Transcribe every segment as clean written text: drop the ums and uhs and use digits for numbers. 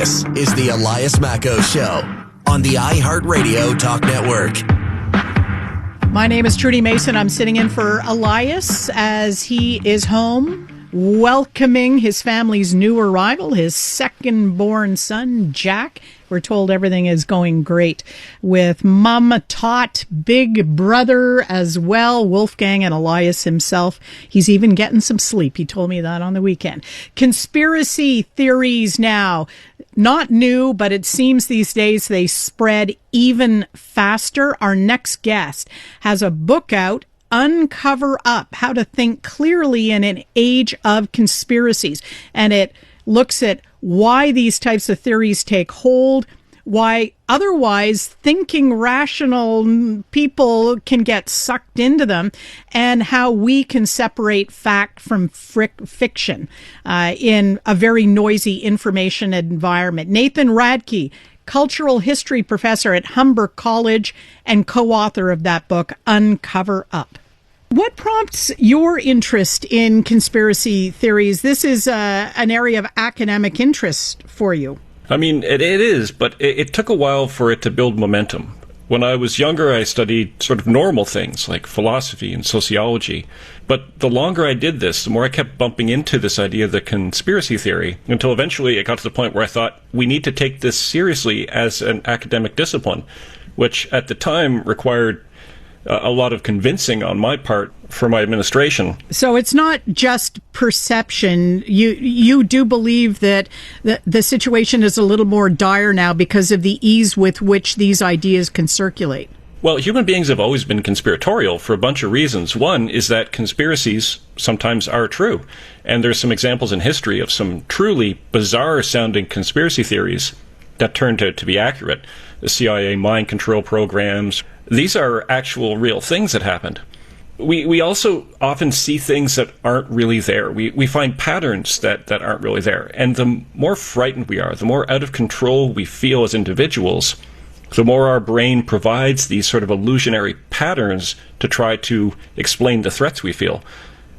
This is the Elias Macko Show on the iHeartRadio Talk Network. My name is Trudie Mason. I'm sitting in for Elias as he is home welcoming his family's new arrival, his second-born son, Jack. We're told everything is going great with Mama Tot, big brother as well, Wolfgang and Elias himself. He's even getting some sleep. He told me that on the weekend. Conspiracy theories now. Not new, but it seems these days they spread even faster. Our next guest has a book out, Uncover Up, How to Think Clearly in an Age of Conspiracies. And it looks at why these types of theories take hold, why otherwise thinking rational people can get sucked into them, and how we can separate fact from fiction in a very noisy information environment. Nathan Radke, cultural history professor at Humber College and co-author of that book, Uncover Up. What prompts your interest in conspiracy theories? This is an area of academic interest for you. I mean, it is, but it took a while for it to build momentum. When I was younger, I studied sort of normal things like philosophy and sociology. But the longer I did this, the more I kept bumping into this idea of the conspiracy theory, until eventually it got to the point where I thought we need to take this seriously as an academic discipline, which at the time required a lot of convincing on my part for my administration. So it's not just perception. You do believe that the situation is a little more dire now because of the ease with which these ideas can circulate. Well, human beings have always been conspiratorial for a bunch of reasons. One is that conspiracies sometimes are true. And there's some examples in history of some truly bizarre-sounding conspiracy theories that turned out to be accurate. The CIA mind control programs. These are actual real things that happened. We also often see things that aren't really there. We find patterns that aren't really there. And the more frightened we are, the more out of control we feel as individuals, the more our brain provides these sort of illusionary patterns to try to explain the threats we feel.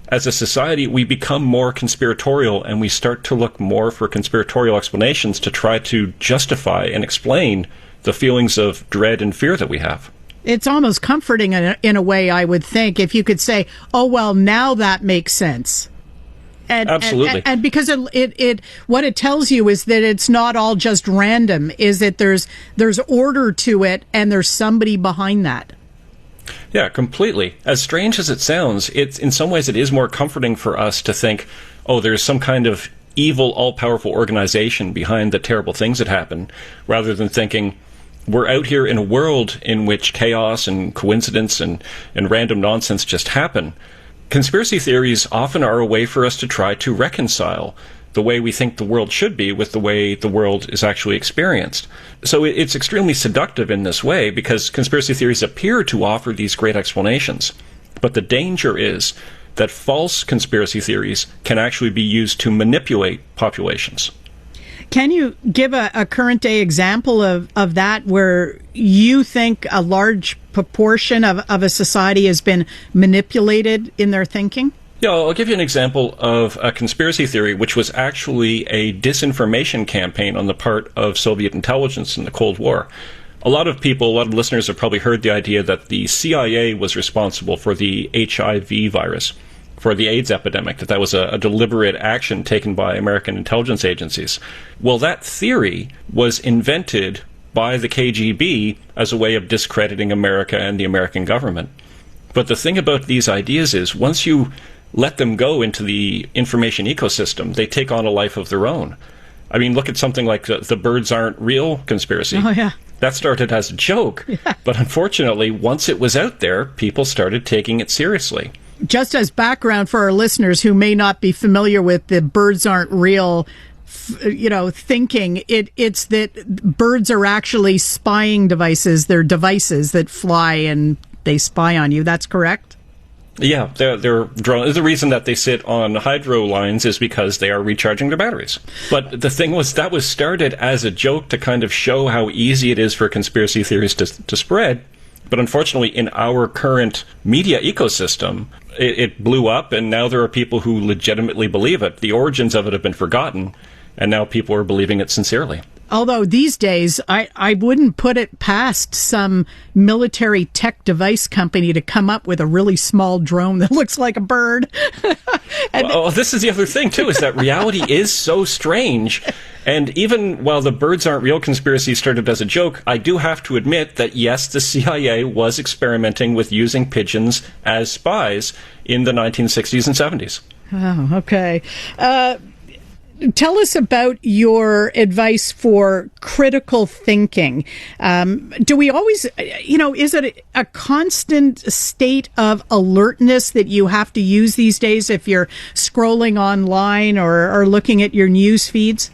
As a society, we become more conspiratorial, and we start to look more for conspiratorial explanations to try to justify and explain the feelings of dread and fear that we have. It's almost comforting in a way, I would think, if you could say, oh, well, now that makes sense. Absolutely. And because it what it tells you is that it's not all just random, is that there's order to it and there's somebody behind that. Yeah, completely. As strange as it sounds, in some ways it is more comforting for us to think, oh, there's some kind of evil, all-powerful organization behind the terrible things that happen, rather than thinking, we're out here in a world in which chaos and coincidence and random nonsense just happen. Conspiracy theories often are a way for us to try to reconcile the way we think the world should be with the way the world is actually experienced. So it's extremely seductive in this way because conspiracy theories appear to offer these great explanations. But the danger is that false conspiracy theories can actually be used to manipulate populations. Can you give a current day example of that where you think a large proportion of a society has been manipulated in their thinking? Yeah, I'll give you an example of a conspiracy theory which was actually a disinformation campaign on the part of Soviet intelligence in the Cold War. A lot of listeners have probably heard the idea that the CIA was responsible for the HIV virus, for the AIDS epidemic, that was a deliberate action taken by American intelligence agencies. Well, that theory was invented by the KGB as a way of discrediting America and the American government. But the thing about these ideas is, once you let them go into the information ecosystem, they take on a life of their own. I mean, look at something like the birds aren't real conspiracy. Oh, yeah. That started as a joke. Yeah. But unfortunately, once it was out there, people started taking it seriously. Just as background for our listeners who may not be familiar with the birds aren't real, thinking, it's that birds are actually spying devices. They're devices that fly and they spy on you. That's correct? Yeah, they're drones. The reason that they sit on hydro lines is because they are recharging their batteries. But the thing was, that was started as a joke to kind of show how easy it is for conspiracy theories to spread. But unfortunately, in our current media ecosystem, it blew up, and now there are people who legitimately believe it. The origins of it have been forgotten, and now people are believing it sincerely. Although these days, I wouldn't put it past some military tech device company to come up with a really small drone that looks like a bird. Well, this is the other thing, too, is that reality is so strange. And even while the birds aren't real conspiracy started as a joke, I do have to admit that, yes, the CIA was experimenting with using pigeons as spies in the 1960s and 70s. Oh, okay. Tell us about your advice for critical thinking. Do we always, is it a constant state of alertness that you have to use these days if you're scrolling online or looking at your news feeds?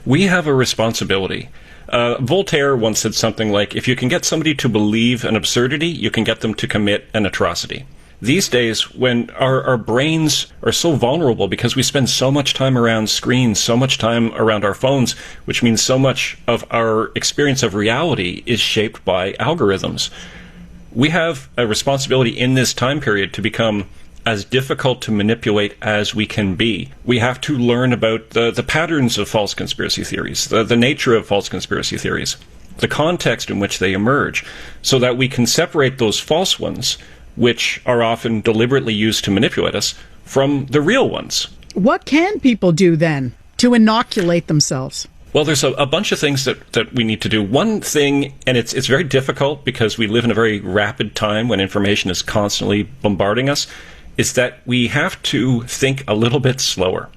We have a responsibility. Voltaire once said something like, if you can get somebody to believe an absurdity, you can get them to commit an atrocity. These days, when our brains are so vulnerable because we spend so much time around screens, so much time around our phones, which means so much of our experience of reality is shaped by algorithms, we have a responsibility in this time period to become as difficult to manipulate as we can be. We have to learn about the patterns of false conspiracy theories, the nature of false conspiracy theories, the context in which they emerge, so that we can separate those false ones, which are often deliberately used to manipulate us, from the real ones. What can people do then to inoculate themselves? Well, there's a bunch of things that we need to do. One thing, and it's very difficult because we live in a very rapid time when information is constantly bombarding us, is that we have to think a little bit slower.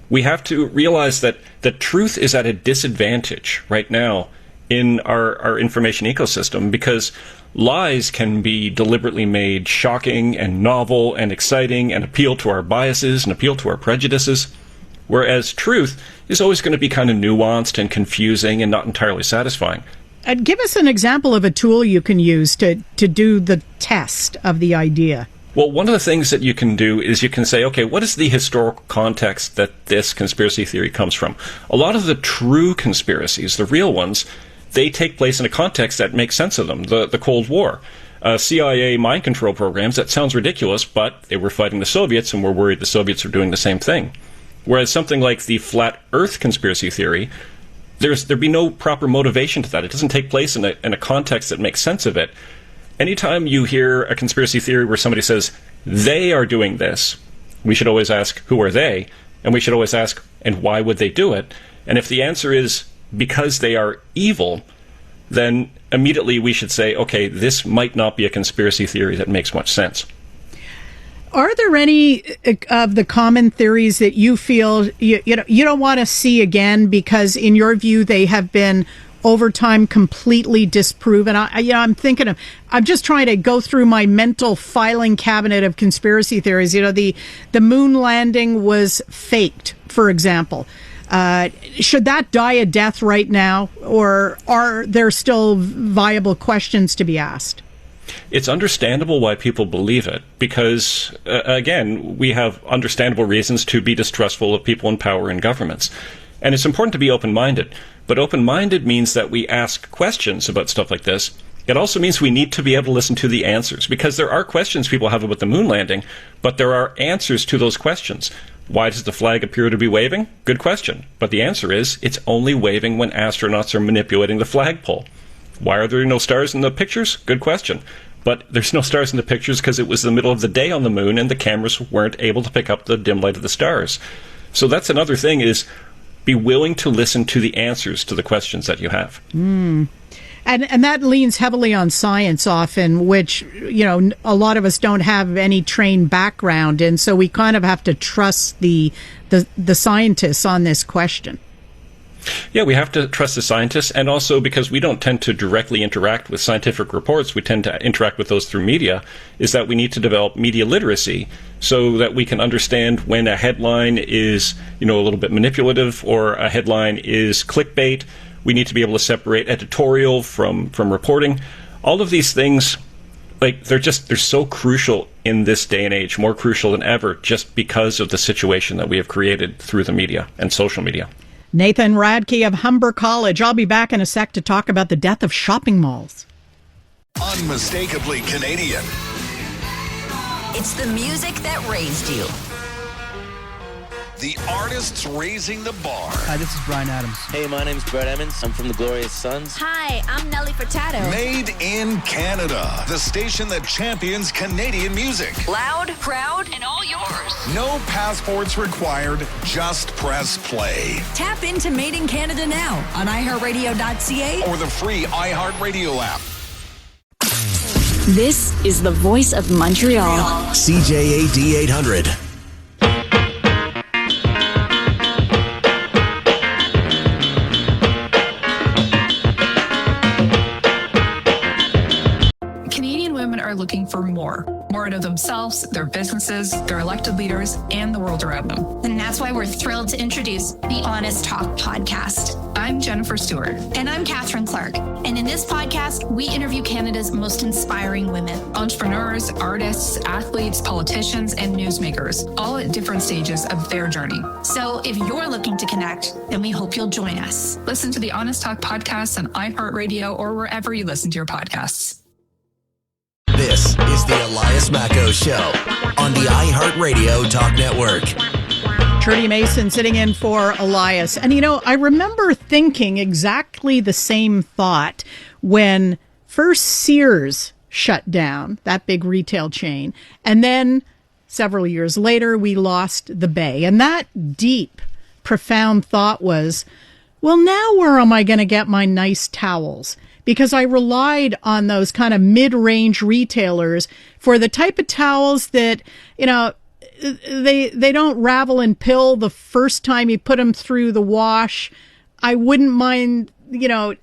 We have to realize that the truth is at a disadvantage right now in our information ecosystem, because lies can be deliberately made shocking and novel and exciting and appeal to our biases and appeal to our prejudices, whereas truth is always going to be kind of nuanced and confusing and not entirely satisfying. Give us an example of a tool you can use to do the test of the idea. Well, one of the things that you can do is you can say, okay, what is the historical context that this conspiracy theory comes from? A lot of the true conspiracies, the real ones, they take place in a context that makes sense of them. The Cold War. CIA mind control programs, that sounds ridiculous, but they were fighting the Soviets and were worried the Soviets were doing the same thing. Whereas something like the flat Earth conspiracy theory, there'd be no proper motivation to that. It doesn't take place in a context that makes sense of it. Anytime you hear a conspiracy theory where somebody says, they are doing this, we should always ask, who are they? And we should always ask, and why would they do it? And if the answer is, because they are evil, then immediately we should say, okay, this might not be a conspiracy theory that makes much sense. Are there any of the common theories that you feel you don't want to see again because, in your view, they have been over time completely disproven? I'm just trying to go through my mental filing cabinet of conspiracy theories. The moon landing was faked, for example. Should that die a death right now, or are there still viable questions to be asked? It's understandable why people believe it, because, again, we have understandable reasons to be distrustful of people in power and governments. And it's important to be open-minded. But open-minded means that we ask questions about stuff like this. It also means we need to be able to listen to the answers, because there are questions people have about the moon landing, but there are answers to those questions. Why does the flag appear to be waving? Good question. But the answer is, it's only waving when astronauts are manipulating the flagpole. Why are there no stars in the pictures? Good question. But there's no stars in the pictures because it was the middle of the day on the moon and the cameras weren't able to pick up the dim light of the stars. So that's another thing, is be willing to listen to the answers to the questions that you have. And that leans heavily on science often, which, a lot of us don't have any trained background. And so we kind of have to trust the scientists on this question. Yeah, we have to trust the scientists, and also because we don't tend to directly interact with scientific reports, we tend to interact with those through media, is that we need to develop media literacy so that we can understand when a headline is, a little bit manipulative or a headline is clickbait. We need to be able to separate editorial from reporting. All of these things, they're so crucial in this day and age, more crucial than ever, just because of the situation that we have created through the media and social media. Nathan Radke of Humber College. I'll be back in a sec to talk about the death of shopping malls. Unmistakably Canadian. It's the music that raised you. The artists raising the bar. Hi, this is Brian Adams. Hey, my name's Brett Emmons. I'm from the Glorious Sons. Hi, I'm Nelly Furtado. Made in Canada. The station that champions Canadian music. Loud, proud, and all yours. No passports required. Just press play. Tap into Made in Canada now on iHeartRadio.ca or the free iHeartRadio app. This is the voice of Montreal. CJAD 800. Canadian women are looking for more out of themselves, their businesses, their elected leaders, and the world around them. And that's why we're thrilled to introduce the Honest Talk podcast. I'm Jennifer Stewart. And I'm Catherine Clark. And in this podcast, we interview Canada's most inspiring women. Entrepreneurs, artists, athletes, politicians, and newsmakers, all at different stages of their journey. So if you're looking to connect, then we hope you'll join us. Listen to the Honest Talk podcast on iHeartRadio or wherever you listen to your podcasts. This is the Elias Macco Show on the iHeartRadio Talk Network. Trudie Mason sitting in for Elias. And, I remember thinking exactly the same thought when first Sears shut down, that big retail chain. And then several years later, we lost the Bay. And that deep, profound thought was, well, now where am I going to get my nice towels? Because I relied on those kind of mid-range retailers for the type of towels that, they don't ravel and pill the first time you put them through the wash. I wouldn't mind, I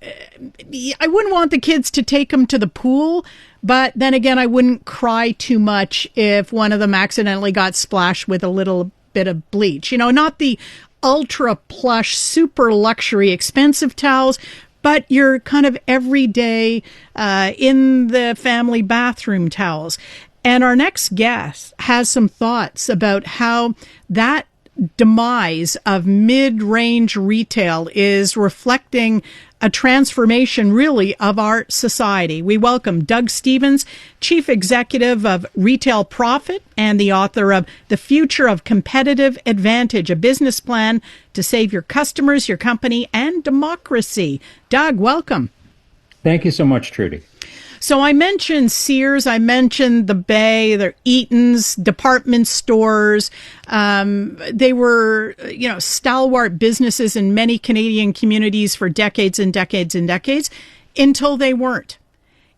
wouldn't want the kids to take them to the pool. But then again, I wouldn't cry too much if one of them accidentally got splashed with a little bit of bleach. Not the ultra plush, super luxury, expensive towels, but your kind of everyday in the family bathroom towels. And our next guest has some thoughts about how that demise of mid-range retail is reflecting a transformation, really, of our society. We welcome Doug Stevens, Chief Executive of Retail Profit and the author of The Future of Competitive Advantage, a business plan to save your customers, your company, and democracy. Doug, welcome. Thank you so much, Trudie. So I mentioned Sears, I mentioned the Bay, their Eaton's, department stores. They were, stalwart businesses in many Canadian communities for decades and decades and decades until they weren't,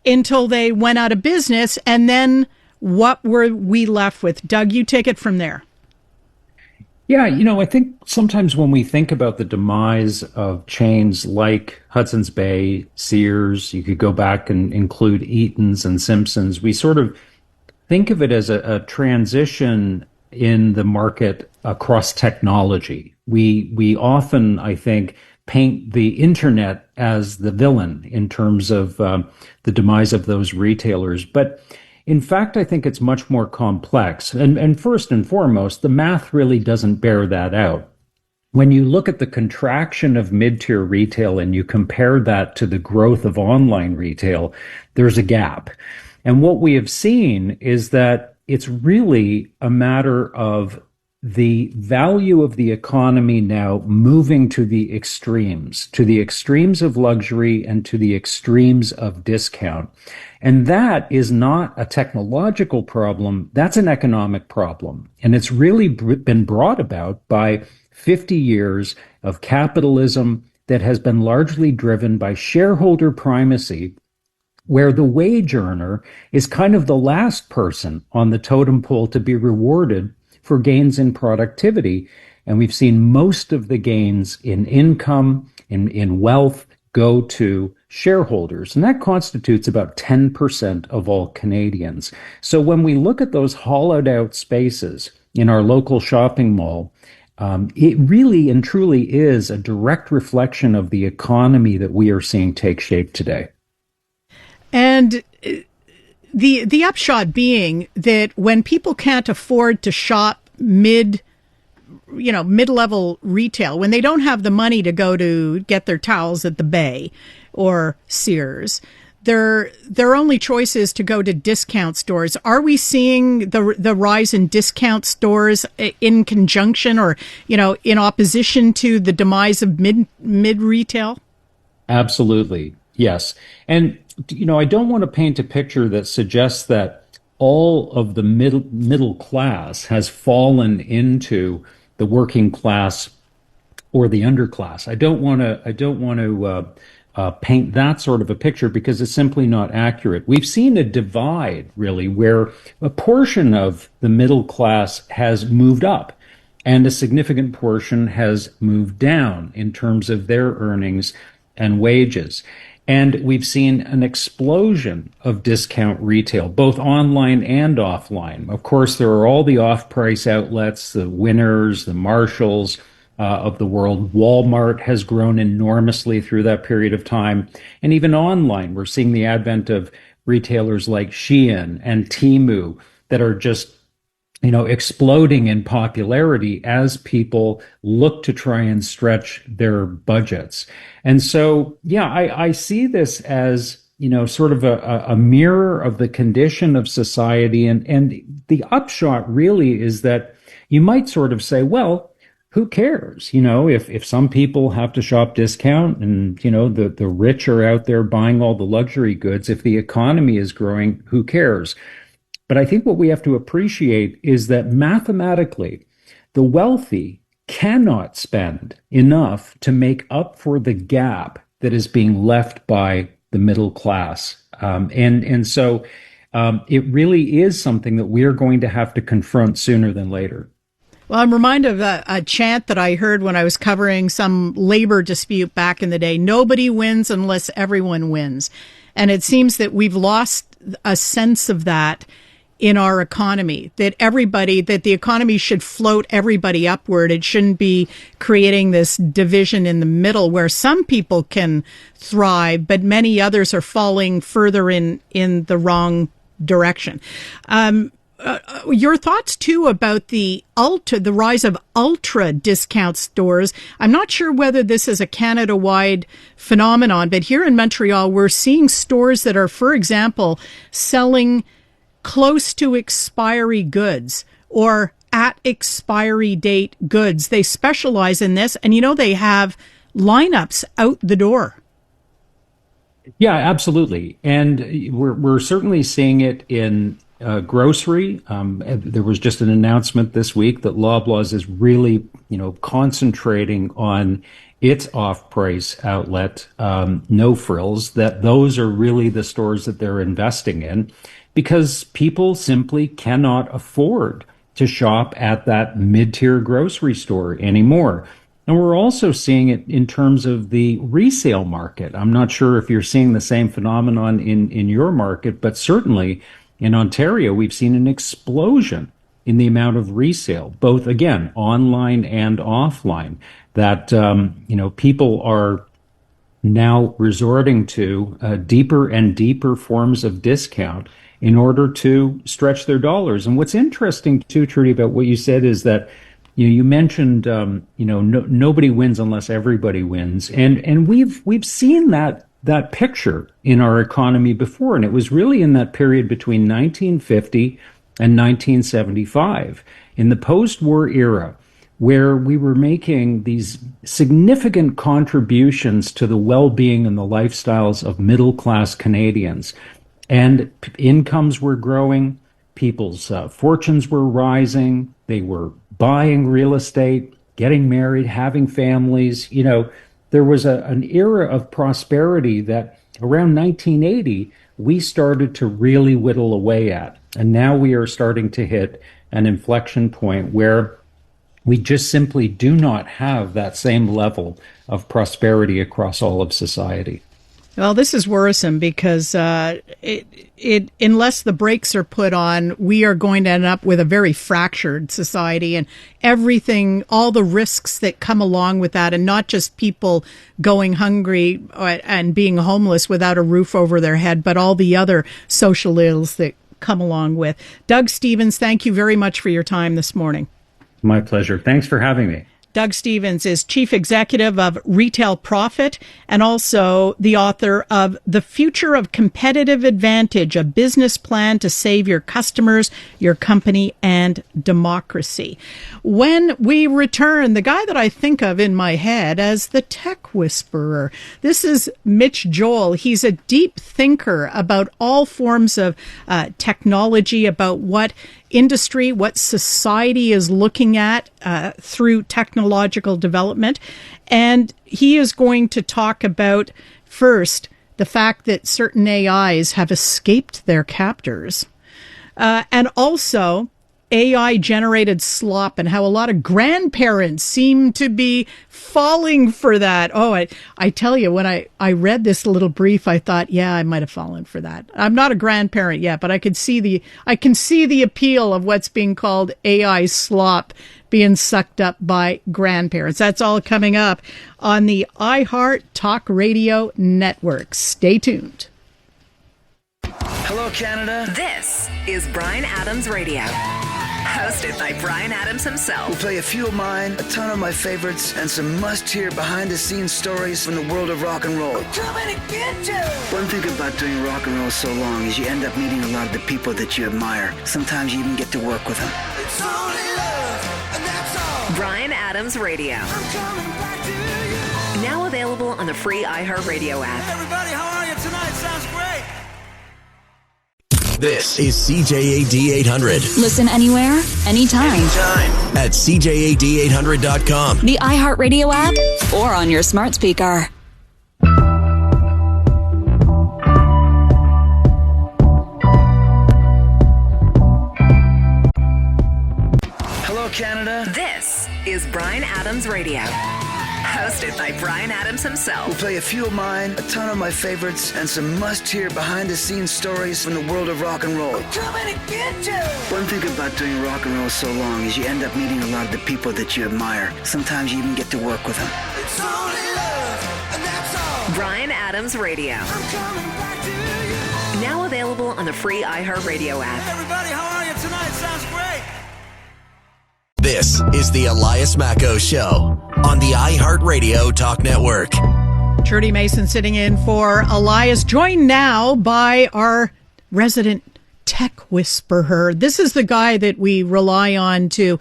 until they went out of business. And then what were we left with? Doug, you take it from there. Yeah, I think sometimes when we think about the demise of chains like Hudson's Bay, Sears, you could go back and include Eaton's and Simpson's, we sort of think of it as a transition in the market across technology. We often, I think, paint the internet as the villain in terms of the demise of those retailers. But in fact, I think it's much more complex. And first and foremost, the math really doesn't bear that out. When you look at the contraction of mid-tier retail and you compare that to the growth of online retail, there's a gap. And what we have seen is that it's really a matter of the value of the economy now moving to the extremes of luxury and to the extremes of discount. And that is not a technological problem, that's an economic problem. And it's really been brought about by 50 years of capitalism that has been largely driven by shareholder primacy, where the wage earner is kind of the last person on the totem pole to be rewarded for gains in productivity. And we've seen most of the gains in income, in wealth, go to shareholders. And that constitutes about 10% of all Canadians. So when we look at those hollowed out spaces in our local shopping mall, it really and truly is a direct reflection of the economy that we are seeing take shape today. And the upshot being that when people can't afford to shop mid-level retail, when they don't have the money to go to get their towels at the Bay or Sears, their only choice is to go to discount stores. Are we seeing the rise in discount stores in conjunction or, in opposition to the demise of mid retail? Absolutely. Yes. And, I don't want to paint a picture that suggests that all of the middle class has fallen into the working class or the underclass. I don't want to paint that sort of a picture because it's simply not accurate. We've seen a divide, really, where a portion of the middle class has moved up and a significant portion has moved down in terms of their earnings and wages. And we've seen an explosion of discount retail, both online and offline. Of course, there are all the off-price outlets, the Winners, the Marshalls of the world. Walmart has grown enormously through that period of time. And even online, we're seeing the advent of retailers like Shein and Temu that are just exploding in popularity as people look to try and stretch their budgets. And so, I see this as, sort of a mirror of the condition of society. And the upshot really is that you might sort of say, well, who cares? If some people have to shop discount and, the rich are out there buying all the luxury goods, if the economy is growing, who cares? But I think what we have to appreciate is that mathematically, the wealthy cannot spend enough to make up for the gap that is being left by the middle class. So it really is something that we are going to have to confront sooner than later. Well, I'm reminded of a chant that I heard when I was covering some labor dispute back in the day. Nobody wins unless everyone wins. And it seems that we've lost a sense of that in our economy, that the economy should float everybody upward. It shouldn't be creating this division in the middle where some people can thrive, but many others are falling further in the wrong direction. Your thoughts too about the rise of ultra discount stores. I'm not sure whether this is a Canada-wide phenomenon, but here in Montreal, we're seeing stores that are, for example, selling close to expiry goods or at expiry date goods. They specialize in this, and they have lineups out the door. Yeah, absolutely. And we're certainly seeing it in grocery. There was just an announcement this week that Loblaws is really, concentrating on its off-price outlet, No Frills, that those are really the stores that they're investing in because people simply cannot afford to shop at that mid-tier grocery store anymore. And we're also seeing it in terms of the resale market. I'm not sure if you're seeing the same phenomenon in your market, but certainly in Ontario, we've seen an explosion in the amount of resale, both, again, online and offline, that, people are now resorting to deeper and deeper forms of discount in order to stretch their dollars. And what's interesting, too, Trudie, about what you said is that you mentioned, nobody wins unless everybody wins. And we've seen that picture in our economy before. And it was really in that period between 1950 and 1975, in the post-war era, where we were making these significant contributions to the well-being and the lifestyles of middle-class Canadians. And incomes were growing, people's fortunes were rising, they were buying real estate, getting married, having families. There was an era of prosperity that around 1980, we started to really whittle away at. And now we are starting to hit an inflection point where we just simply do not have that same level of prosperity across all of society. Well, this is worrisome because unless the brakes are put on, we are going to end up with a very fractured society and everything, all the risks that come along with that, and not just people going hungry and being homeless without a roof over their head, but all the other social ills that come along with. Doug Stephens, thank you very much for your time this morning. My pleasure. Thanks for having me. Doug Stevens is Chief Executive of Retail Profit and also the author of The Future of Competitive Advantage, a business plan to save your customers, your company, and democracy. When we return, the guy that I think of in my head as the tech whisperer, this is Mitch Joel. He's a deep thinker about all forms of technology, about what industry, what society is looking at through technological development. And he is going to talk about, first, the fact that certain AIs have escaped their captors, and also AI-generated slop and how a lot of grandparents seem to be falling for that. Oh, I tell you, when I read this little brief, I thought, yeah, I might have fallen for that. I'm not a grandparent yet, but I can see the appeal of what's being called AI slop being sucked up by grandparents. That's all coming up on the iHeart Talk Radio Network. Stay tuned. Hello, Canada. This is Bryan Adams Radio, hosted by Bryan Adams himself. We'll play a few of mine, a ton of my favorites, and some must-hear behind-the-scenes stories from the world of rock and roll. We're coming to get you! One thing about doing rock and roll so long is you end up meeting a lot of the people that you admire. Sometimes you even get to work with them. It's only love, and that's all. Bryan Adams Radio. I'm coming back to you. Now available on the free iHeartRadio app. Hey, everybody, how are you tonight? Sounds great. This is CJAD 800. Listen anywhere, anytime. At CJAD800.com. The iHeartRadio app or on your smart speaker. Hello, Canada. This is Bryan Adams Radio, hosted by Bryan Adams himself. We'll play a few of mine, a ton of my favorites, and some must-hear behind-the-scenes stories from the world of rock and roll. We're coming to get you! One thing about doing rock and roll so long is you end up meeting a lot of the people that you admire. Sometimes you even get to work with them. It's only love, and that's all. Bryan Adams Radio. I'm coming back to you. Now available on the free iHeartRadio app. Hey, everybody, how are you tonight? Sounds great. This is the Elias Macco Show on the iHeartRadio Talk Network. Trudie Mason sitting in for Elias, joined now by our resident tech whisperer. This is the guy that we rely on to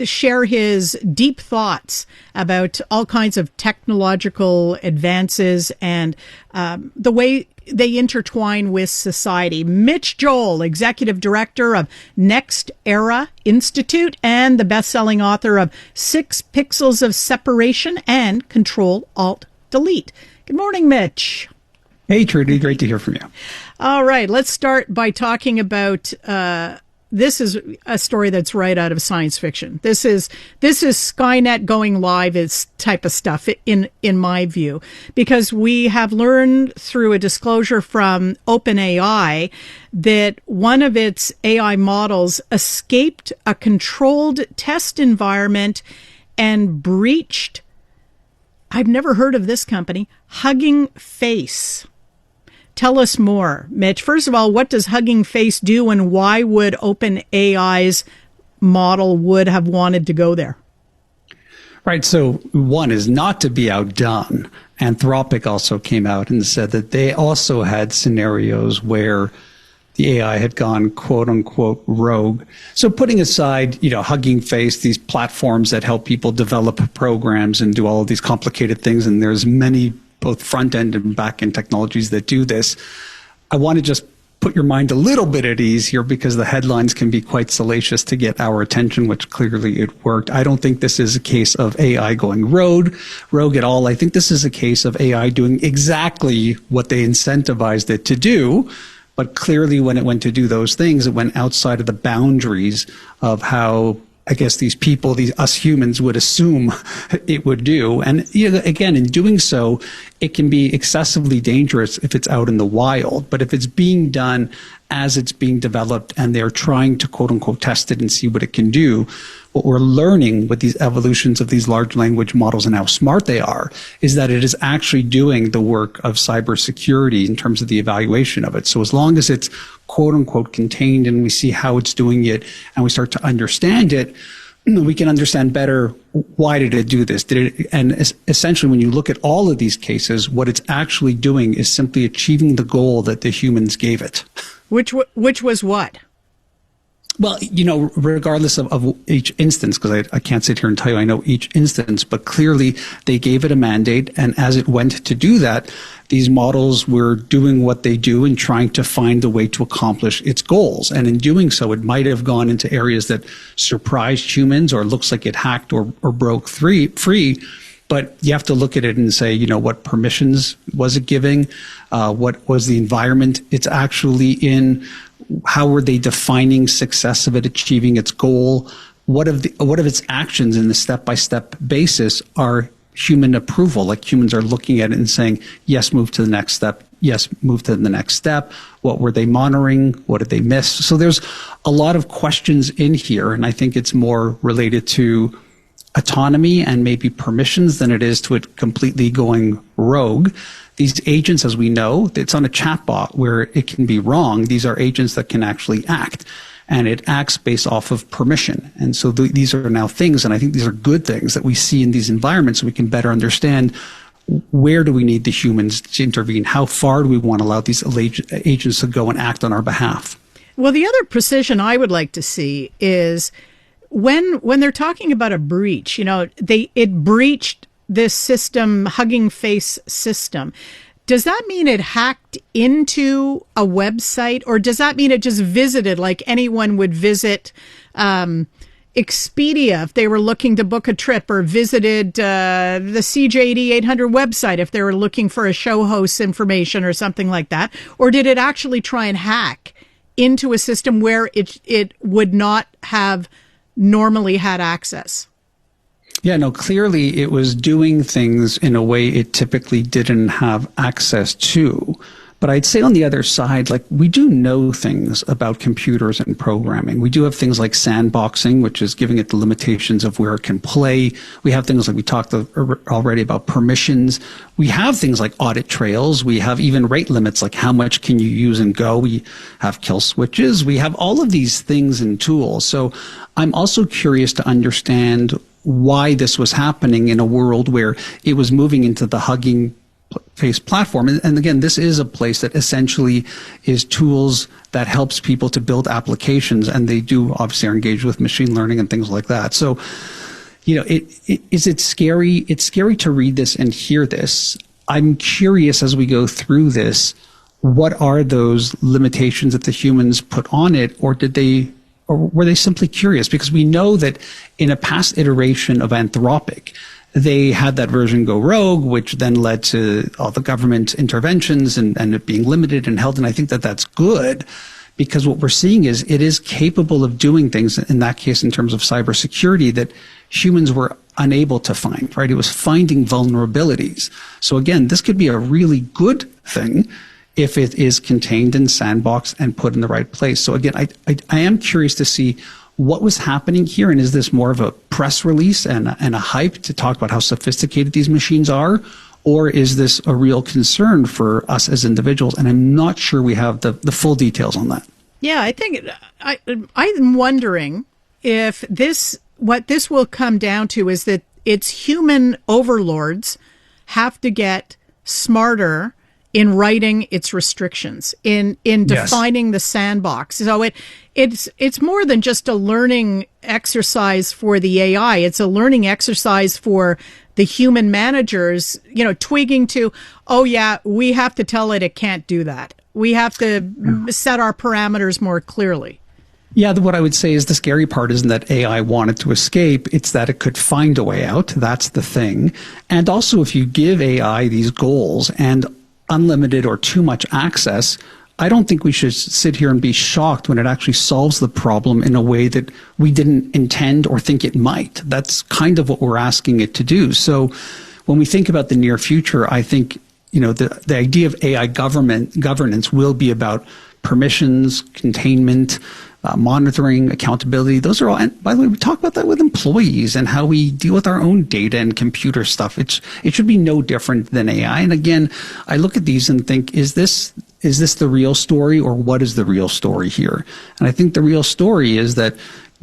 share his deep thoughts about all kinds of technological advances and the way they intertwine with society. Mitch Joel, Executive Director of Next Era Institute and the best-selling author of 6 Pixels of Separation and Control-Alt-Delete. Good morning, Mitch. Hey, Trudie. Great to hear from you. All right. Let's start by talking about this is a story that's right out of science fiction. This is Skynet going live is type of stuff in my view, because we have learned through a disclosure from OpenAI that one of its AI models escaped a controlled test environment and breached, I've never heard of this company, Hugging Face. Tell us more, Mitch. First of all, what does Hugging Face do, and why would OpenAI's model would have wanted to go there? Right. So one is not to be outdone. Anthropic also came out and said that they also had scenarios where the AI had gone quote unquote rogue. So putting aside, Hugging Face, these platforms that help people develop programs and do all of these complicated things, and there's many both front-end and back-end technologies that do this. I want to just put your mind a little bit at ease here, because the headlines can be quite salacious to get our attention, which clearly it worked. I don't think this is a case of AI going rogue at all. I think this is a case of AI doing exactly what they incentivized it to do. But clearly when it went to do those things, it went outside of the boundaries of how, I guess, these people, us humans would assume it would do. And again, in doing so, it can be excessively dangerous if it's out in the wild. But if it's being done as it's being developed and they're trying to quote unquote test it and see what it can do, what we're learning with these evolutions of these large language models and how smart they are is that it is actually doing the work of cybersecurity in terms of the evaluation of it. So as long as it's quote unquote contained and we see how it's doing it and we start to understand it, we can understand better why did it do this. And essentially, when you look at all of these cases, what it's actually doing is simply achieving the goal that the humans gave it. Which was what? Well, regardless of each instance, because I can't sit here and tell you I know each instance, but clearly they gave it a mandate. And as it went to do that, these models were doing what they do and trying to find a way to accomplish its goals. And in doing so, it might have gone into areas that surprised humans or looks like it hacked or broke free. But you have to look at it and say, what permissions was it giving? What was the environment it's actually in? How were they defining success of it achieving its goal? What of its actions in the step-by-step basis are human approval? Like humans are looking at it and saying, yes, move to the next step. Yes, move to the next step. What were they monitoring? What did they miss? So there's a lot of questions in here, and I think it's more related to autonomy and maybe permissions than it is to it completely going rogue. These agents, as we know, it's on a chatbot where it can be wrong. These are agents that can actually act, and it acts based off of permission. And so these are now things, and I think these are good things that we see in these environments so we can better understand where do we need the humans to intervene? How far do we want to allow these agents to go and act on our behalf? Well, the other precision I would like to see is when they're talking about a breach, it breached this system, Hugging Face system. Does that mean it hacked into a website, or does that mean it just visited like anyone would visit Expedia if they were looking to book a trip, or visited the CJAD 800 website if they were looking for a show host's information or something like that? Or did it actually try and hack into a system where it would not have normally had access? Yeah, no, clearly it was doing things in a way it typically didn't have access to. But I'd say on the other side, like, we do know things about computers and programming. We do have things like sandboxing, which is giving it the limitations of where it can play. We have things like we talked already about permissions. We have things like audit trails. We have even rate limits, like how much can you use in Go. We have kill switches. We have all of these things and tools. So I'm also curious to understand why this was happening in a world where it was moving into the Hugging Face platform. And again, this is a place that essentially is tools that helps people to build applications, and they do obviously are engaged with machine learning and things like that. So, is it scary? It's scary to read this and hear this. I'm curious as we go through this, what are those limitations that the humans put on it, or were they simply curious? Because we know that in a past iteration of Anthropic, they had that version go rogue, which then led to all the government interventions and it being limited and held. And I think that that's good, because what we're seeing is it is capable of doing things, in that case, in terms of cybersecurity, that humans were unable to find, right? It was finding vulnerabilities. So again, this could be a really good thing if it is contained in sandbox and put in the right place. So again, I am curious to see what was happening here, and is this more of a press release and a hype to talk about how sophisticated these machines are, or is this a real concern for us as individuals? And I'm not sure we have the full details on that. Yeah, I think I'm wondering if what this will come down to is that its human overlords have to get smarter in writing its restrictions, in defining the sandbox. So it's more than just a learning exercise for the AI. It's a learning exercise for the human managers, twigging to, oh yeah, we have to tell it can't do that. We have to set our parameters more clearly. Yeah, what I would say is the scary part isn't that AI wanted to escape, it's that it could find a way out. That's the thing. And also, if you give AI these goals and unlimited or too much access, I don't think we should sit here and be shocked when it actually solves the problem in a way that we didn't intend or think it might. That's kind of what we're asking it to do. So when we think about the near future, I think, the idea of AI governance will be about permissions, containment, monitoring, accountability. Those are all, and by the way, we talk about that with employees and how we deal with our own data and computer stuff. It should be no different than AI. And again, I look at these and think, is this the real story, or what is the real story here? And I think the real story is that,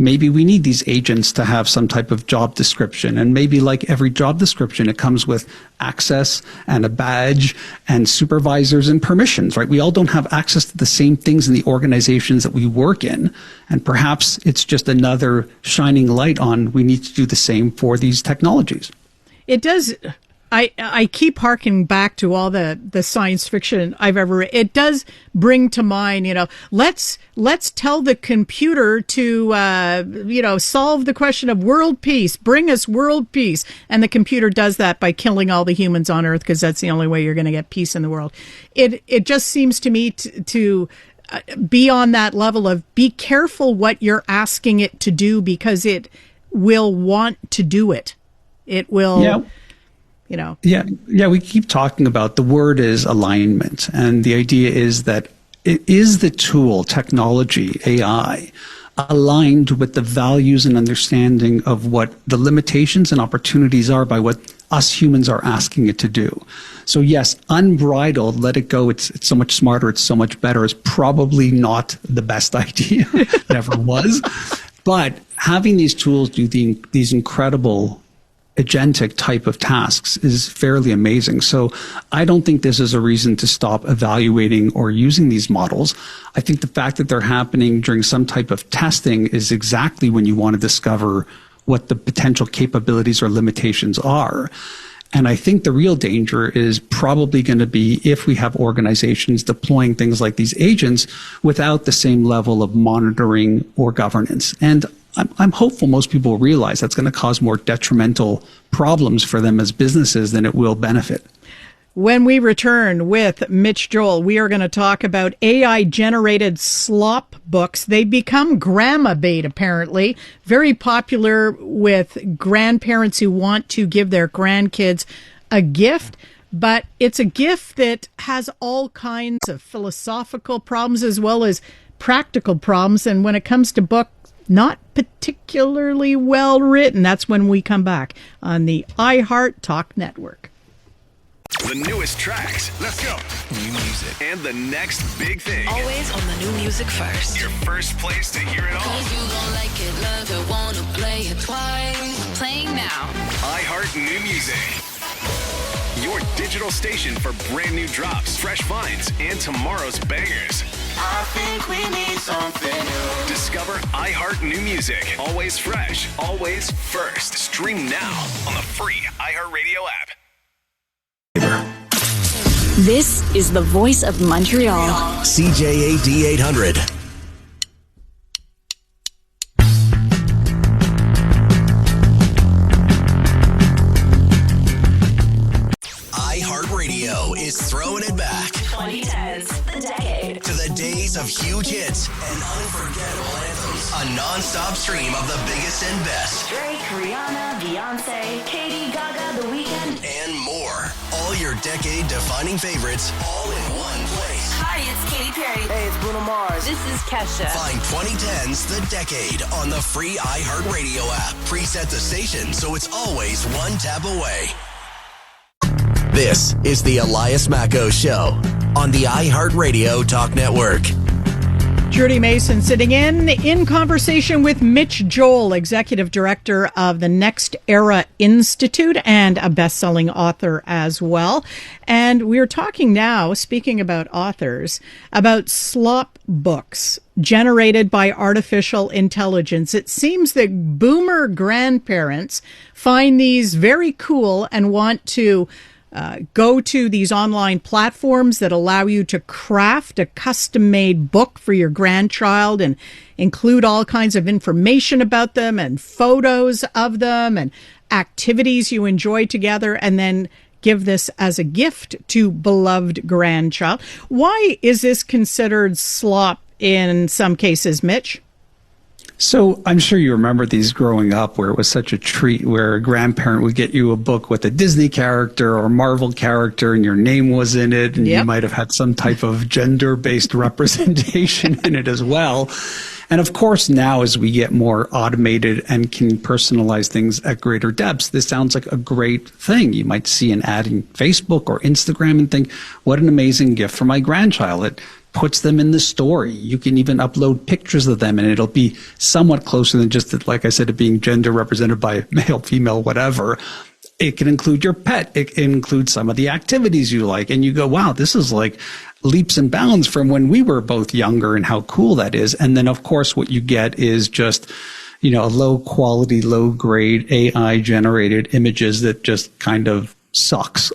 maybe we need these agents to have some type of job description. And maybe like every job description, it comes with access and a badge and supervisors and permissions, right? We all don't have access to the same things in the organizations that we work in. And perhaps it's just another shining light on we need to do the same for these technologies. It does. I keep harking back to all the science fiction I've ever read. It does bring to mind, let's tell the computer to, solve the question of world peace, bring us world peace. And the computer does that by killing all the humans on Earth because that's the only way you're going to get peace in the world. It just seems to me to be on that level of be careful what you're asking it to do because it will want to do it. It will... Yeah. Yeah, we keep talking about the word is alignment. And the idea is that it is the tool, technology, AI, aligned with the values and understanding of what the limitations and opportunities are by what us humans are asking it to do. So yes, unbridled, let it go. It's so much smarter. It's so much better is probably not the best idea that ever was. But having these tools do these incredible agentic type of tasks is fairly amazing. So I don't think this is a reason to stop evaluating or using these models. I think the fact that they're happening during some type of testing is exactly when you want to discover what the potential capabilities or limitations are. And I think the real danger is probably going to be if we have organizations deploying things like these agents without the same level of monitoring or governance. And I'm hopeful most people realize that's going to cause more detrimental problems for them as businesses than it will benefit. When we return with Mitch Joel, we are going to talk about AI-generated slop books. They become grandma bait, apparently. Very popular with grandparents who want to give their grandkids a gift. But it's a gift that has all kinds of philosophical problems as well as practical problems. And when it comes to books, not particularly well written. That's when we come back on the iHeart Talk Network. The newest tracks. Let's go. New music. And the next big thing. Always on the new music first. Your first place to hear it all. 'Cause you gon' like it, love it, wanna play it twice. Playing now. iHeart New Music. Your digital station for brand new drops, fresh finds, and tomorrow's bangers. I think we need something new. Discover iHeart New Music. Always fresh, always first. Stream now on the free iHeartRadio app. This is the voice of Montreal. CJAD 800. iHeartRadio is throwing it back. 2010s, the decade. To the days of huge hits and unforgettable anthems. A non-stop stream of the biggest and best. Drake, Rihanna, Beyonce, Katy, Gaga, The Weeknd, and more. All your decade-defining favorites, all in one place. Hi, it's Katy Perry. Hey, it's Bruno Mars. This is Kesha. Find 2010's The Decade on the free iHeartRadio app. Preset the station so it's always one tap away. This is the Elias Macco Show on the iHeartRadio Talk Network. Trudie Mason sitting in conversation with Mitch Joel, Executive Director of the Next Era Institute and a best-selling author as well. And we're talking now, speaking about authors, about slop books generated by artificial intelligence. It seems that boomer grandparents find these very cool and want to go to these online platforms that allow you to craft a custom-made book for your grandchild and include all kinds of information about them and photos of them and activities you enjoy together, and then give this as a gift to beloved grandchild. Why is this considered slop in some cases, Mitch? So I'm sure you remember these growing up where it was such a treat where a grandparent would get you a book with a Disney character or Marvel character and your name was in it, and you might have had some type of gender-based representation in it as well. And of course, now as we get more automated and can personalize things at greater depths, this sounds like a great thing. You might see an ad in Facebook or Instagram and think, what an amazing gift for my grandchild. It puts them in the story. You can even upload pictures of them and it'll be somewhat closer than just, like I said, it being gender represented by male, female, whatever. It can include your pet. It can include some of the activities you like. And you go, wow, this is like leaps and bounds from when we were both younger and how cool that is. And then, of course, what you get is just, a low quality, low grade AI generated images that just kind of sucks.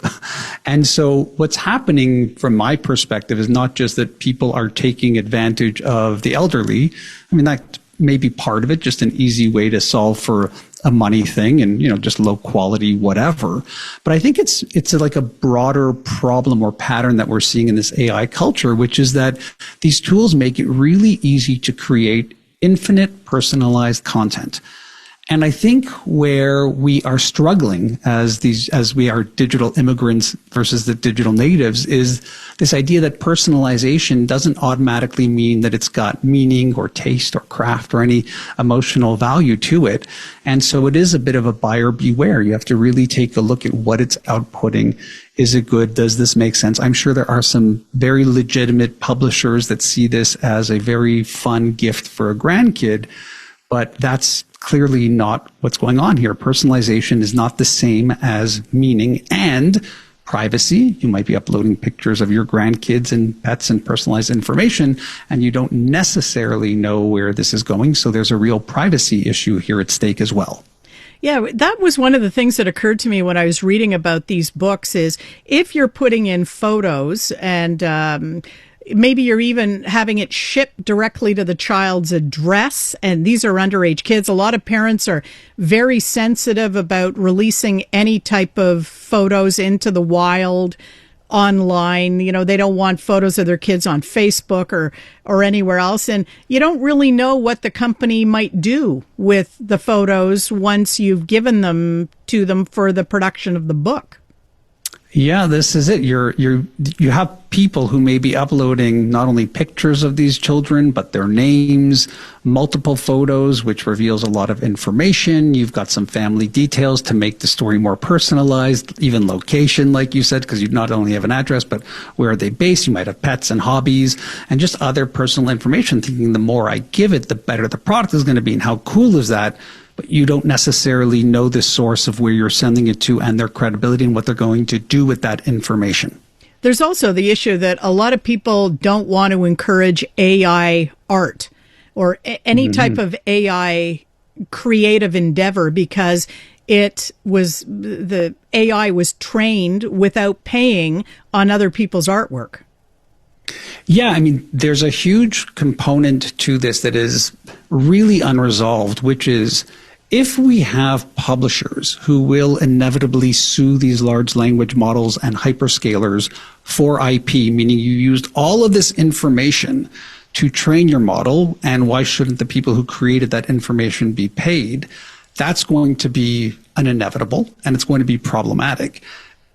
And so what's happening from my perspective is not just that people are taking advantage of the elderly. I mean, that may be part of it, just an easy way to solve for a money thing and, just low quality, whatever. But I think it's like a broader problem or pattern that we're seeing in this AI culture, which is that these tools make it really easy to create infinite personalized content. And I think where we are struggling as we are digital immigrants versus the digital natives is this idea that personalization doesn't automatically mean that it's got meaning or taste or craft or any emotional value to it. And so it is a bit of a buyer beware. You have to really take a look at what it's outputting. Is it good? Does this make sense? I'm sure there are some very legitimate publishers that see this as a very fun gift for a grandkid, but that's clearly not what's going on here. Personalization is not the same as meaning and privacy. You might be uploading pictures of your grandkids and pets and personalized information, and you don't necessarily know where this is going. So there's a real privacy issue here at stake as well. Yeah, that was one of the things that occurred to me when I was reading about these books is if you're putting in photos and maybe you're even having it shipped directly to the child's address, and these are underage kids. A lot of parents are very sensitive about releasing any type of photos into the wild online. They don't want photos of their kids on Facebook or anywhere else. And you don't really know what the company might do with the photos once you've given them to them for the production of the book. Yeah, this is it. You have people who may be uploading not only pictures of these children, but their names, multiple photos, which reveals a lot of information. You've got some family details to make the story more personalized, even location, like you said, because you not only have an address, but where are they based? You might have pets and hobbies and just other personal information, thinking the more I give it, the better the product is going to be. And how cool is that? But you don't necessarily know the source of where you're sending it to and their credibility and what they're going to do with that information. There's also the issue that a lot of people don't want to encourage AI art or any type of AI creative endeavor because the AI was trained without paying on other people's artwork. Yeah, I mean, there's a huge component to this that is really unresolved, which is if we have publishers who will inevitably sue these large language models and hyperscalers for IP, meaning you used all of this information to train your model, and why shouldn't the people who created that information be paid? That's going to be an inevitable, and it's going to be problematic.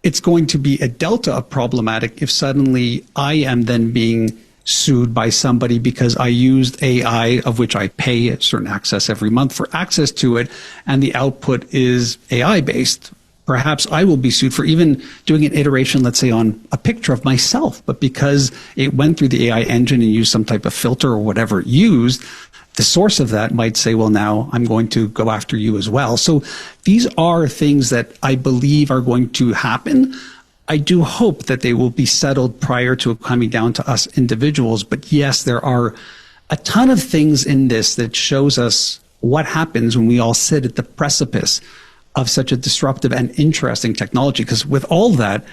It's going to be a delta of problematic if suddenly I am then being sued by somebody because I used AI, of which I pay a certain access every month for access to it, and the output is AI based. Perhaps I will be sued for even doing an iteration, let's say, on a picture of myself, but because it went through the AI engine and used some type of filter or whatever it used, the source of that might say, well, now I'm going to go after you as well. So these are things that I believe are going to happen. I do hope that they will be settled prior to coming down to us individuals. But yes, there are a ton of things in this that shows us what happens when we all sit at the precipice of such a disruptive and interesting technology. Because with all that,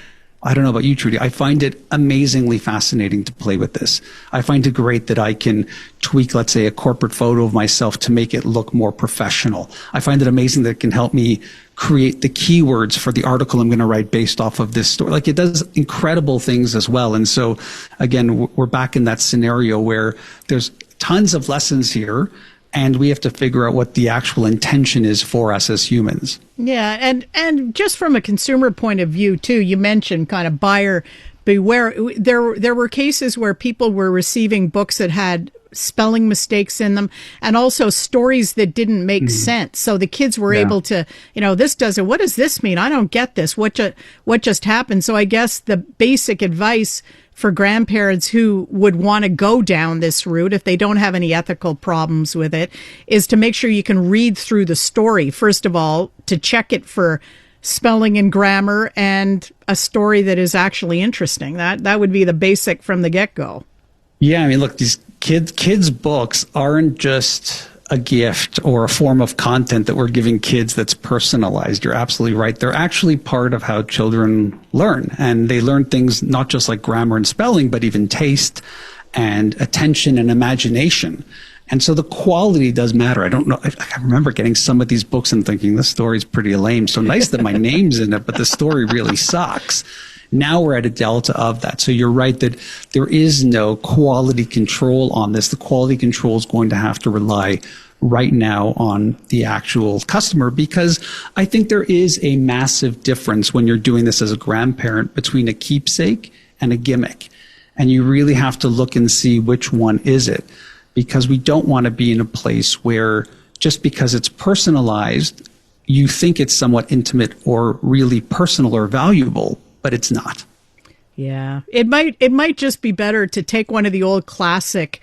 I don't know about you, Trudie, I find it amazingly fascinating to play with this. I find it great that I can tweak, let's say, a corporate photo of myself to make it look more professional. I find it amazing that it can help me create the keywords for the article I'm going to write based off of this story. Like, it does incredible things as well. And so, again, we're back in that scenario where there's tons of lessons here, and we have to figure out what the actual intention is for us as humans. Yeah, and just from a consumer point of view, too, you mentioned kind of buyer beware. There were cases where people were receiving books that had spelling mistakes in them, and also stories that didn't make sense. So the kids were able to, this doesn't, what does this mean? I don't get this. What just happened? So I guess the basic advice for grandparents who would want to go down this route, if they don't have any ethical problems with it, is to make sure you can read through the story. First of all, to check it for spelling and grammar and a story that is actually interesting. That would be the basic from the get-go. Yeah, I mean, look, these kids' books aren't just a gift or a form of content that we're giving kids that's personalized. You're absolutely right. They're actually part of how children learn. And they learn things not just like grammar and spelling, but even taste and attention and imagination. And so the quality does matter. I don't know. I remember getting some of these books and thinking, this story's pretty lame. So nice that my name's in it, but the story really sucks. Now we're at a delta of that. So you're right that there is no quality control on this. The quality control is going to have to rely right now on the actual customer, because I think there is a massive difference when you're doing this as a grandparent between a keepsake and a gimmick. And you really have to look and see which one is it, because we don't want to be in a place where just because it's personalized, you think it's somewhat intimate or really personal or valuable, but it's not. Yeah. It might just be better to take one of the old classic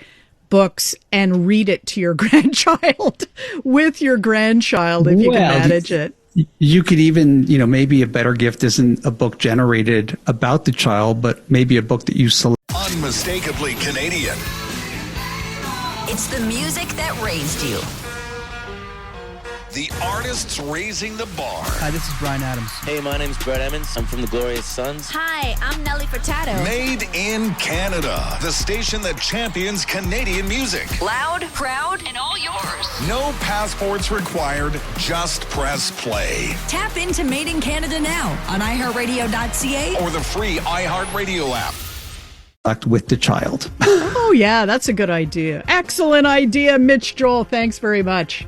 books and read it to your grandchild with your grandchild if you can manage it. You could even, maybe a better gift isn't a book generated about the child, but maybe a book that you select. Unmistakably Canadian. It's the music that raised you. The artists raising the bar. Hi, this is Brian Adams. Hey, my name's Brett Emmons. I'm from the Glorious Sons. Hi, I'm Nelly Furtado. Made in Canada. The station that champions Canadian music. Loud, proud, and all yours. No passports required. Just press play. Tap into Made in Canada now on iHeartRadio.ca or the free iHeartRadio app. With the child. Oh, yeah, that's a good idea. Excellent idea, Mitch Joel. Thanks very much.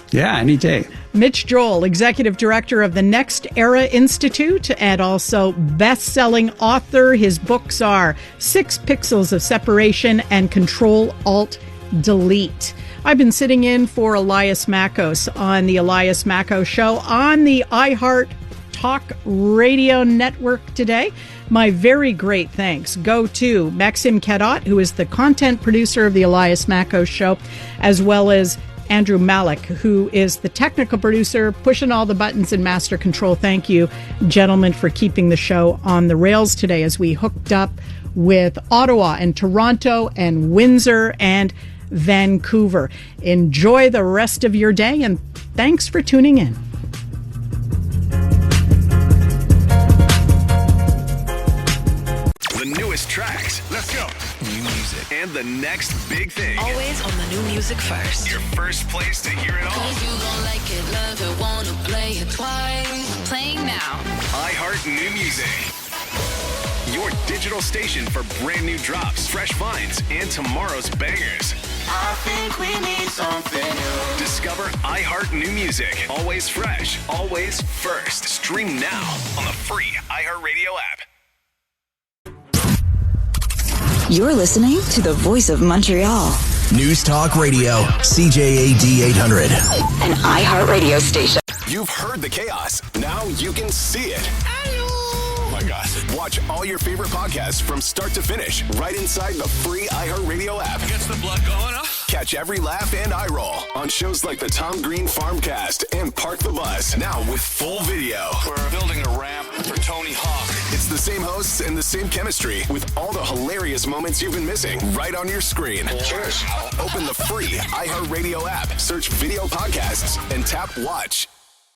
Yeah, any day. Mitch Joel, Executive Director of the Next Era Institute and also best-selling author. His books are 6 Pixels of Separation and Control-Alt-Delete. I've been sitting in for Elias Makos on the Elias Makos Show on the iHeart Talk Radio Network today. My very great thanks go to Maxime Cadot, who is the content producer of the Elias Makos Show, as well as Andrew Malik, who is the technical producer, pushing all the buttons in master control. Thank you, gentlemen, for keeping the show on the rails today as we hooked up with Ottawa and Toronto and Windsor and Vancouver. Enjoy the rest of your day, and thanks for tuning in. The newest tracks. Let's go. New music. And the next big thing. Always on the new music first. Your first place to hear it all. 'Cause you gon' like it, love it, wanna play it twice. Playing now. iHeart New Music. Your digital station for brand new drops, fresh finds, and tomorrow's bangers. I think we need something new. Discover iHeart New Music. Always fresh, always first. Stream now on the free iHeartRadio app. You're listening to the Voice of Montreal. News Talk Radio, CJAD 800. An iHeart radio station. You've heard the chaos. Now you can see it. Oh my God. Watch all your favorite podcasts from start to finish right inside the free iHeartRadio app. Gets the blood going, huh? Catch every laugh and eye roll on shows like the Tom Green Farmcast and Park the Bus. Now with full video. We're building a ramp for Tony Hawk. It's the same hosts and the same chemistry with all the hilarious moments you've been missing right on your screen. Cheers. Open the free iHeartRadio app, search video podcasts, and tap watch.